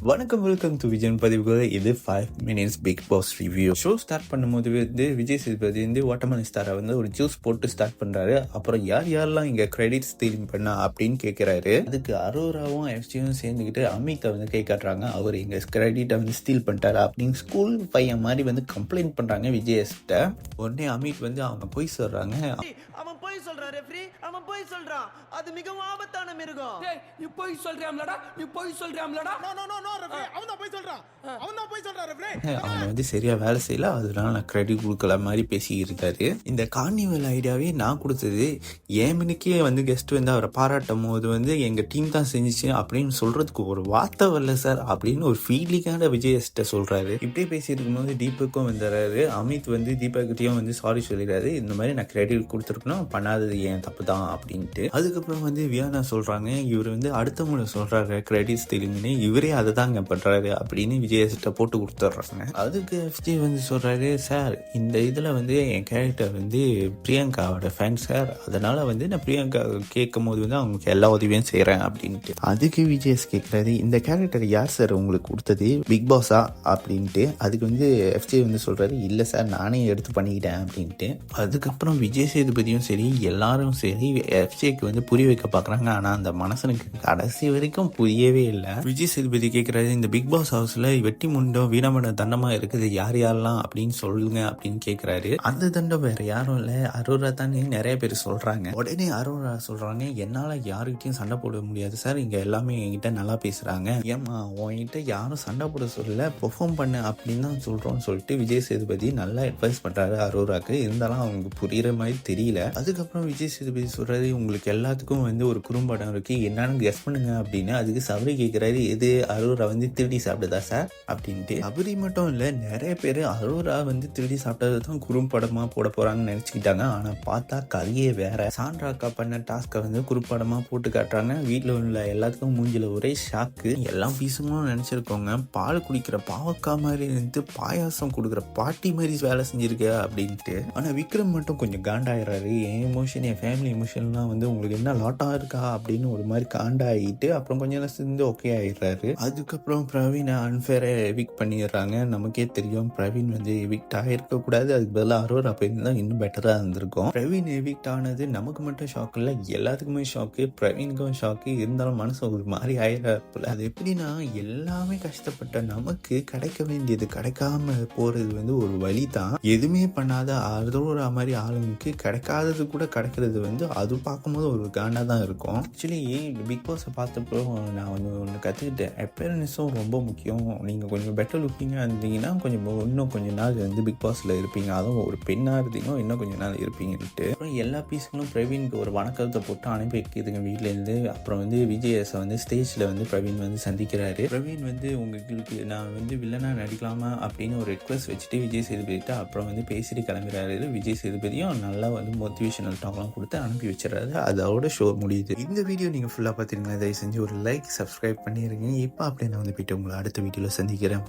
வணக்கம், welcome to Vijayan பதிவுகள். இது 5 minutes big boss review. Show start பண்ணும்போது வந்து விஜய் சேதுபதி வந்து வாட்டர்மெலன் ஸ்டாரை வந்து ஒரு ஜூஸ் போட்டு ஸ்டார்ட் பண்றாரு. அப்புறம் யாரெல்லாம் இங்க கிரெடிட் ஸ்டீலிங் பண்ணா அப்படின்னு கேட்கிறாரு. அதுக்கு அரோராவும் எஃப்சியும் சேர்ந்துக்கிட்டு அமித்தை வந்து கை காட்டுறாங்க. அவர் எங்க கிரெடிட்டை வந்து ஸ்டீல் பண்ணிட்டாரு அப்படின்னு ஸ்கூல் பையன் மாதிரி வந்து கம்ப்ளைண்ட் பண்றாங்க விஜய்கிட்ட. உடனே அமித் வந்து அவங்க போய் சொல்றாங்க. அவன் போய் சொல்றான் ரெஃப்ரி, அவன் போய் சொல்றான். அது மிகவும் ஆபத்தான மிருகம். டேய் நீ போய் சொல்றியாம்லடா, நீ போய் சொல்றியாம்லடா. No no no no referee, அவன் தான் போய் சொல்றான். அவன் தான் போய் சொல்றான் ரெஃப்ரி. அவங்க வந்து சரியா வேலை செய்யல, அதனால நான் கிரெடிட் கொடுக்கல மாதிரி பேசிக்கிட்டு இருக்காரு. இந்த கார்னிவல் ஐடியாவே நான் கொடுத்தது. ஏமனுக்கே வந்து கெஸ்ட் வந்து அவரை பாராட்டும் போது வந்து எங்க டீம் தான் செஞ்சிச்சு அப்படின்னு சொல்றதுக்கு ஒரு வார்த்தை வரல சார் அப்படின்னு ஒரு ஃபீலிங்கான விஜய்கிட்ட சொல்றாரு. இப்படியே பேசிட்டு இருக்கும்போது தீபக்கும் வந்துடுறாரு. அமித் வந்து தீபக்கிட்டையும் வந்து சாரி சொல்லிடுறாரு. இந்த மாதிரி நான் கிரெடிட் கொடுத்துருக்கணும், பண்ணாதது ஏன் தப்பு தான் அப்படின்ட்டு. அதுக்கப்புறம் வந்து வியானா சொல்றாங்க, இவர் வந்து அடுத்தவங்களை சொல்றாரு கிரெடிட் ஸ்டீலிங்னு, இவரே அதை தாங்க பண்றாரு அப்படின்னு விஜய்கிட்ட போட்டு கொடுத்துட்றாங்க. அதுக்கு விஜய் வந்து சொல்றாரு, சார் இந்த இதுல வந்து என் கேரக்டர் வந்து பிரியங்காவோட ஃபேன் சார், அதனால வந்து நான் பிரியங்கா கேட்கும் போது வந்து அவங்களுக்கு எல்லா உதவியும் செய்யறேன் அப்படின்ட்டு. அதுக்கு விஜய் கேட்கறாரு, இந்த கேரக்டர் யார் சார் உங்களுக்கு கொடுத்தது, பிக் பாஸா அப்படின்ட்டு. அதுக்கு வந்து எஃப்ஜே வந்து சொல்றாரு, இல்ல சார் நானே எடுத்து பண்ணிக்கிட்டேன் அப்படின்ட்டு. அதுக்கப்புறம் விஜய் சேதுபதியும் சரி எல்லாரும் சரி எஃப்ஜேக்கு வந்து புரிய வைக்க பாக்குறாங்க. ஆனா அந்த மனசனுக்கு கடைசி வரைக்கும் புரியவே இல்லை. விஜய் சேதுபதி கேட்கறாரு, இந்த பிக் பாஸ் ஹவுஸ்ல வெட்டி முண்டம் வீணமான தண்டமா இருக்குது யார் யாரெல்லாம் அப்படின்னு சொல்லுங்க அப்படின்னு கேட்கிறாரு. அந்த தண்டம் வேற யாரும் இல்ல, அரோரா தான் நிறைய பேர் சொல்றாங்க. உடனே அரோரா சொல்றாங்க, என்னால யாருக்கிட்டையும் சண்டை போட முடியாது சார், இங்க எல்லாமே என்கிட்ட நல்லா பேசுறாங்க. ஏமா உன்கிட்ட யாரும் சண்டை போட சொல்லல, பெர்ஃபார்ம் பண்ண அப்படின்னு தான் சொல்றோம்னு சொல்லிட்டு விஜய் சேதுபதி நல்லா அட்வைஸ் பண்றாரு அரோராக்கு. இருந்தாலும் அவங்க புரியுற மாதிரி தெரியல. அதுக்கப்புறம் விஜய் சேதுபதி சொல்றாரு, உங்களுக்கு எல்லாத்துக்கும் வந்து ஒரு குறும்படம் இருக்கு, என்னன்னு கெஸ் பண்ணுங்க அப்படின்னு. அதுக்கு சபரி கேட்கிறாரு, எது அரோரா வந்து திருடி சாப்பிடுதா சார் அப்படின்ட்டு. சபரி மட்டும் இல்ல, நிறைய பேர் அரோரா வந்து திருடி சாப்பிட்டது தான் குறும்படமா போட போறாங்கன்னு நினைச்சுக்கிட்டாங்க. ஆனா பார்த்தா கதையே வேற. சாண்ட்ரா அக்கா பண்ண டாஸ்கை வந்து குறும்படமா போட்டு காட்டுறாங்க. வீட்டுல உள்ள எல்லாத்துக்கும் மூஞ்சில ஒரே ஷாக்கு. எல்லாம் பீசமும் நினைச்சிருக்கோங்க, பால் குடிக்கிற பாவக்கா மாதிரி இருந்து பாயாசம் கொடுக்குற பாட்டி மாதிரி வேலை செஞ்சிருக்க அப்படின்ட்டு. ஆனா விக்ரம் மட்டும் கொஞ்சம் காண்டாயிடுறாரு. என் எமோஷன், என் ஃபேமிலி எமோஷன்லாம் வந்து உங்களுக்கு என்ன லாட்டா இருக்கா அப்படின்னு ஒரு மாதிரி காண்டாயிட்டு அப்புறம் கொஞ்சம் நேரம் சேர்ந்து ஓகே ஆயிடுறாரு. அதுக்கப்புறம் பிரவீனை அன்ஃபேரை எவிக்ட் பண்ணிடுறாங்க. நமக்கே தெரியும் பிரவீன் வந்து எவிக்ட் ஆகிருக்க கூடாது, அதுக்கு பதிலாக அரோரா போயிருந்தா இன்னும் பெட்டரா இருந்திருக்கும். பிரவீன் எவிக்ட் ஆனது நமக்கு மட்டும் ஷாக் இல்லை, எல்லாத்துக்குமே ஷாக்கு. பிரவீனுக்கும் ஷாக்கு. இருந்தாலும் மனசு ஒரு மாதிரி ஆயிடுறாப்புல. அது எப்படின்னா, எல்லாமே கஷ்டப்பட்ட நமக்கு கிடைக்க வேண்டியது கிடைக்காம போறது வந்து ஒரு வழி தான். எதுவுமே பண்ணாத அரோரா மாதிரி ஆளுங்களுக்கு கிடைக்காதது கூட கிடைக்கிறது வந்து அது பார்க்கும்போது ஒரு காண்டா தான் இருக்கும். ஆக்சுவலி பிக் பாஸை பார்த்தப்போ நான் வந்து ஒன்று கற்றுக்கிட்டேன், அப்பேரன்ஸும் ரொம்ப முக்கியம். நீங்கள் கொஞ்சம் பெட்டர் லுக்கிங்காக இருந்தீங்கன்னா இன்னும் கொஞ்சம் நாள் வந்து பிக் பாஸில் இருப்பீங்க, அதுவும் ஒரு பெண்ணாக இருந்தீங்கன்னா இன்னும் கொஞ்சம் நாள் இருப்பீங்கன்ட்டு. அப்புறம் எல்லா பீஸுங்களும் பிரவீனுக்கு ஒரு வணக்கத்தை போட்டு அனுப்பி வைக்கிதுங்க வீட்டிலேருந்து. அப்புறம் வந்து விஜயஸை வந்து ஸ்டேஜில் வந்து பிரவீன் வந்து சந்திக்கிறாரு. பிரவீன் வந்து உங்களுக்கு நான் வந்து வில்லனா நடிக்கலாமா அப்படின்னு ஒரு ரெக்வஸ்ட் வச்சுட்டு விஜய் சேதுபதிட்டு அப்புறம் வந்து பேசிட்டு கிளம்புறாரு. விஜய் சேதுபதியும் நல்லா வந்து மோட்டிவேஷனல் டாக்லாம் கொடுத்து அனுப்பி வச்சிடறாரு. அதோட ஷோ முடியுது. இந்த வீடியோ நீங்கள் ஃபுல்லாக பார்த்துருங்க, தயவு செஞ்சு ஒரு லைக் சப்ஸ்கிரைப் பண்ணிடுங்க. இப்போ அப்படியே நான் வந்து போயிட்டு உங்களை அடுத்த வீடியோவில் சந்திக்கிறேன்.